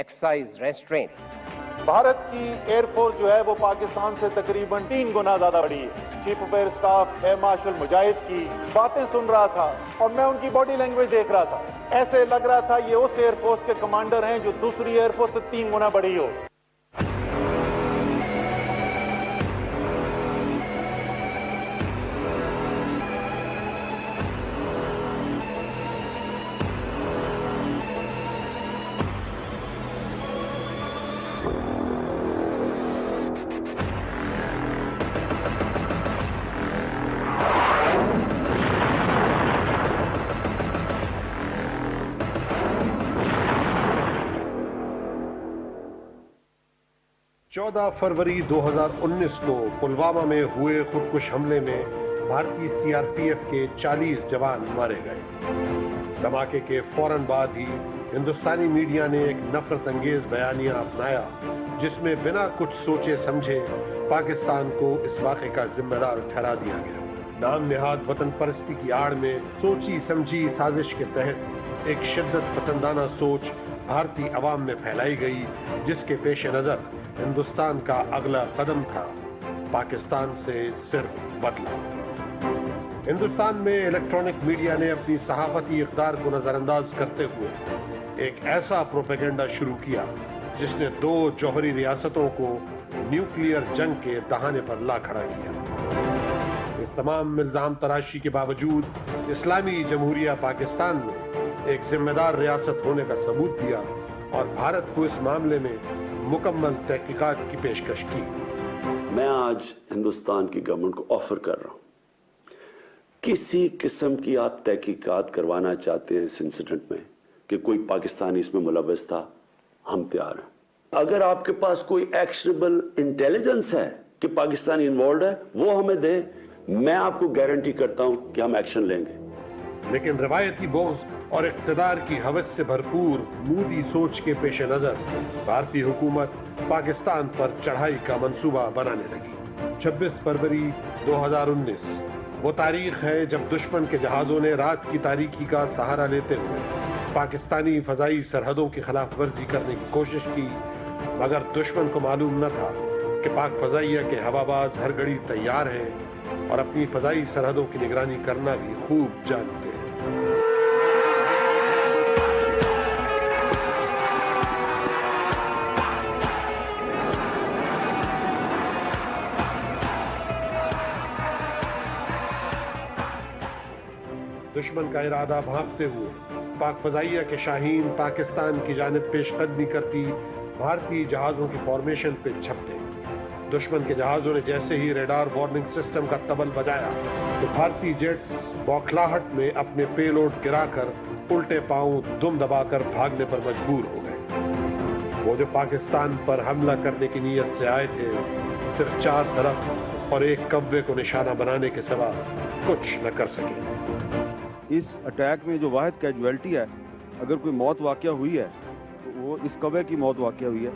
exercise restraint. Bharat کی air force جو ہے وہ پاکستان سے تقریباً 3 گنا زیادہ بڑی ہے. Chief of air staff air marshal Mujahid کی باتیں سن رہا تھا اور میں ان کی باڈی لینگویج دیکھ رہا تھا. ایسے لگ رہا تھا یہ اس ایئر فورس کے کمانڈر ہیں جو دوسری ایئر فورس سے 3 گنا بڑی ہو. چودہ فروری 2019 کو پلوامہ میں ہوئے خودکش حملے میں بھارتی سی آر پی ایف کے 40 جوان مارے گئے. دھماکے کے فوراً بعد ہی ہندوستانی میڈیا نے ایک نفرت انگیز بیانیہ اپنایا جس میں بنا کچھ سوچے سمجھے پاکستان کو اس واقعے کا ذمہ دار ٹھہرا دیا گیا. نام نہاد وطن پرستی کی آڑ میں سوچی سمجھی سازش کے تحت ایک شدت پسندانہ سوچ بھارتی عوام میں پھیلائی گئی جس کے پیش نظر ہندوستان کا اگلا قدم تھا پاکستان سے صرف بدلہ. ہندوستان میں الیکٹرانک میڈیا نے اپنی صحافتی اقدار کو نظر انداز کرتے ہوئے ایک ایسا پروپیگنڈا شروع کیا جس نے 2 جوہری ریاستوں کو نیوکلیئر جنگ کے دہانے پر لا کھڑا کیا. اس تمام الزام تراشی کے باوجود اسلامی جمہوریہ پاکستان نے ایک ذمہ دار ریاست ہونے کا ثبوت دیا اور بھارت کو اس معاملے میں مکمل تحقیقات کی پیشکش کی. میں آج ہندوستان کی گورنمنٹ کو آفر کر رہا ہوں کسی قسم کی آپ تحقیقات کروانا چاہتے ہیں اس انسیڈنٹ میں کہ کوئی پاکستانی اس میں ملوث تھا، ہم تیار ہیں. اگر آپ کے پاس کوئی ایکشنیبل انٹیلیجنس ہے کہ پاکستانی انوالوڈ ہے وہ ہمیں دے، میں آپ کو گارنٹی کرتا ہوں کہ ہم ایکشن لیں گے. لیکن روایتی بغض اور اقتدار کی ہوس سے بھرپور مودی سوچ کے پیش نظر بھارتی حکومت پاکستان پر چڑھائی کا منصوبہ بنانے لگی. 26 فروری 2019 وہ تاریخ ہے جب دشمن کے جہازوں نے رات کی تاریکی کا سہارا لیتے ہوئے پاکستانی فضائی سرحدوں کی خلاف ورزی کرنے کی کوشش کی، مگر دشمن کو معلوم نہ تھا کہ پاک فضائیہ کے ہواباز ہر گھڑی تیار ہیں اور اپنی فضائی سرحدوں کی نگرانی کرنا بھی خوب جانتے ہیں. دشمن کا ارادہ بھانپتے ہوئے پاک فضائیہ کے شاہین پاکستان کی جانب پیش قدمی کرتی بھارتی جہازوں کی فارمیشن پہ چھپتے. دشمن کے جہازوں نے جیسے ہی ریڈار وارننگ سسٹم کا طبل بجایا تو بھارتی جیٹس بوکھلاہٹ میں اپنے پے لوڈ گرا کر الٹے پاؤں دم دبا کر بھاگنے پر مجبور ہو گئے. وہ جو پاکستان پر حملہ کرنے کی نیت سے آئے تھے صرف 4 درخت اور ایک کوے کو نشانہ بنانے کے سوا کچھ نہ کر سکے. اس اٹیک میں جو واحد کیجویلٹی ہے، اگر کوئی موت واقع ہوئی ہے تو وہ اس کوے کی موت واقع ہوئی ہے.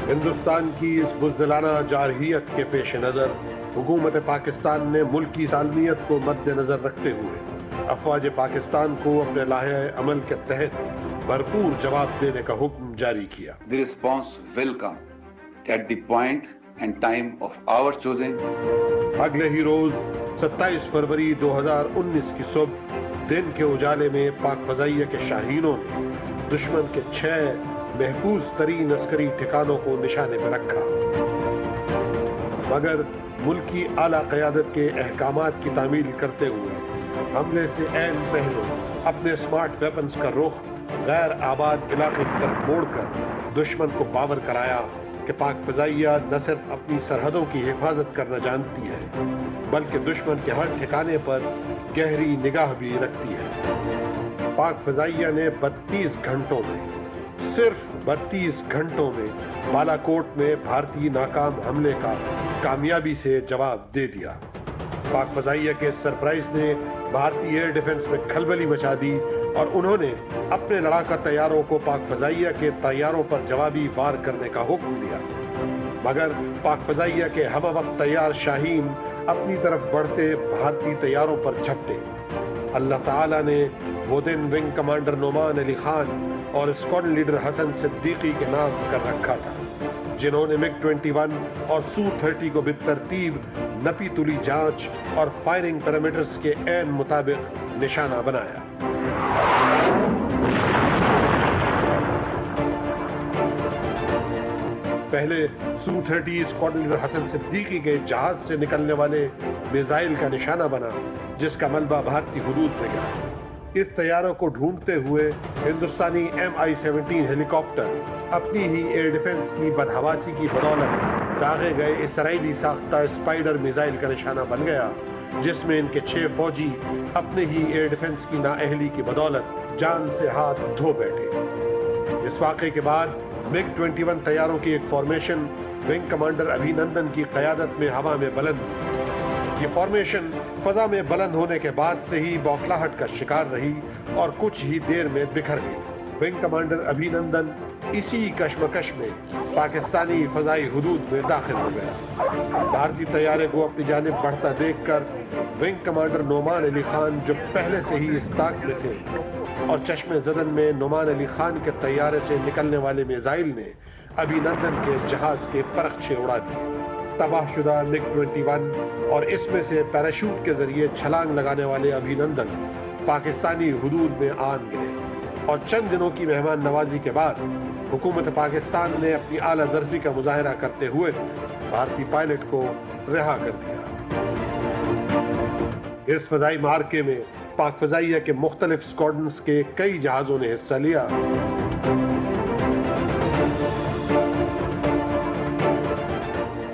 ہندوستان کی اس بزدلانہ جارحیت کے پیش نظر حکومت پاکستان نے ملکی سالمیت کو مد نظر رکھتے ہوئے افواج پاکستان کو اپنے لاحہ عمل کے تحت بھرپور جواب دینے کا حکم جاری کیا. The response will come at the point and time of our choosing. اگلے ہی روز 27 فروری 2019 کی صبح دن کے اجالے میں پاک فضائیہ کے شاہینوں نے دشمن کے 6 محفوظ ترین عسکری ٹھکانوں کو نشانے پر رکھا، مگر ملکی اعلیٰ قیادت کے احکامات کی تعمیل کرتے ہوئے حملے سے عین پہلے اپنے اسمارٹ ویپنز کا رخ غیر آباد علاقے کی طرف موڑ کر دشمن کو باور کرایا کہ پاک فضائیہ نہ صرف اپنی سرحدوں کی حفاظت کرنا جانتی ہے بلکہ دشمن کے ہر ٹھکانے پر گہری نگاہ بھی رکھتی ہے. پاک فضائیہ نے 32 گھنٹوں میں صرف 32 گھنٹوں میں بالا کوٹ میں بھارتی ناکام حملے کا کامیابی سے جواب دے دیا. پاک فضائیہ کے سرپرائز نے بھارتی ایئر ڈیفنس میں کھلبلی مچا دی اور انہوں نے اپنے لڑاکا طیاروں کو پاک فضائیہ کے طیاروں پر جوابی وار کرنے کا حکم دیا، مگر پاک فضائیہ کے ہم وقت تیار شاہین اپنی طرف بڑھتے بھارتی طیاروں پر جھپٹے. اللہ تعالیٰ نے وہ دن ونگ کمانڈر نعمان علی خان اور اسکواڈرن لیڈر حسن صدیقی کے نام کر رکھا تھا، جنہوں نے MiG-21 اور Su-30 کو بالترتیب نپی تلی جانچ اور فائرنگ پیرامیٹرز کے عین مطابق نشانہ بنایا۔ پہلے Su-30 اسکواڈرن لیڈر حسن صدیقی کے جہاز سے نکلنے والے میزائل کا نشانہ بنا، جس کا ملبہ بھارتی حدود میں گیا۔ اس طیاروں کو ڈھونڈتے ہوئے ہندوستانی Mi-17 ہیلی کاپٹر اپنی ہی ایئر ڈیفنس کی بدحواسی کی بدولت داغے گئے اسرائیلی ساختہ اسپائڈر میزائل کا نشانہ بن گیا، جس میں ان کے 6 فوجی اپنے ہی ایئر ڈیفنس کی نااہلی کی بدولت جان سے ہاتھ دھو بیٹھے۔ اس واقعے کے بعد MiG-21 طیاروں کی ایک فارمیشن ونگ کمانڈر ابھی نندن کی قیادت میں ہوا میں بلند ہوئی۔ یہ فارمیشن فضا میں بلند ہونے کے بعد سے ہی بوکھلاہٹ کا شکار رہی اور کچھ ہی دیر میں بکھر گئی۔ ونگ کمانڈر ابھی نندن اسی کشمکش میں پاکستانی فضائی حدود میں داخل ہو گیا۔ بھارتی طیارے کو اپنی جانب بڑھتا دیکھ کر ونگ کمانڈر نعمان علی خان، جو پہلے سے ہی استاق میں تھے اور چشم زدن میں نعمان علی خان کے طیارے سے نکلنے والے میزائل نے ابھی نندن کے جہاز کے پرخچے اڑا دیے۔ تباہ شدہ MiG-21 اور اس میں سے پیراشوٹ کے ذریعے چھلانگ لگانے والے ابھی نندن پاکستانی حدود میں آن گئے، اور چند دنوں کی مہمان نوازی کے بعد حکومت پاکستان نے اپنی اعلیٰ ظرفی کا مظاہرہ کرتے ہوئے بھارتی پائلٹ کو رہا کر دیا۔ اس فضائی معرکے میں پاک فضائیہ کے مختلف اسکواڈرنز کے کئی جہازوں نے حصہ لیا۔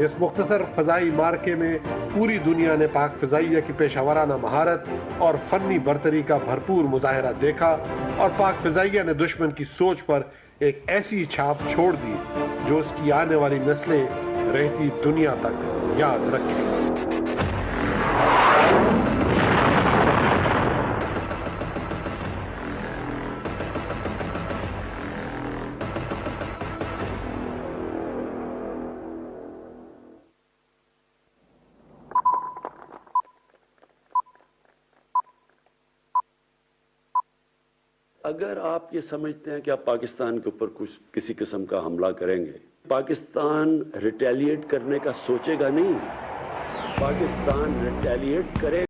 اس مختصر فضائی معرکے میں پوری دنیا نے پاک فضائیہ کی پیشہ ورانہ مہارت اور فنی برتری کا بھرپور مظاہرہ دیکھا، اور پاک فضائیہ نے دشمن کی سوچ پر ایک ایسی چھاپ چھوڑ دی جو اس کی آنے والی نسلیں رہتی دنیا تک یاد رکھیں۔ اگر آپ یہ سمجھتے ہیں کہ آپ پاکستان کے اوپر کسی قسم کا حملہ کریں گے، پاکستان ریٹیلیٹ کرنے کا سوچے گا نہیں، پاکستان ریٹیلیٹ کرے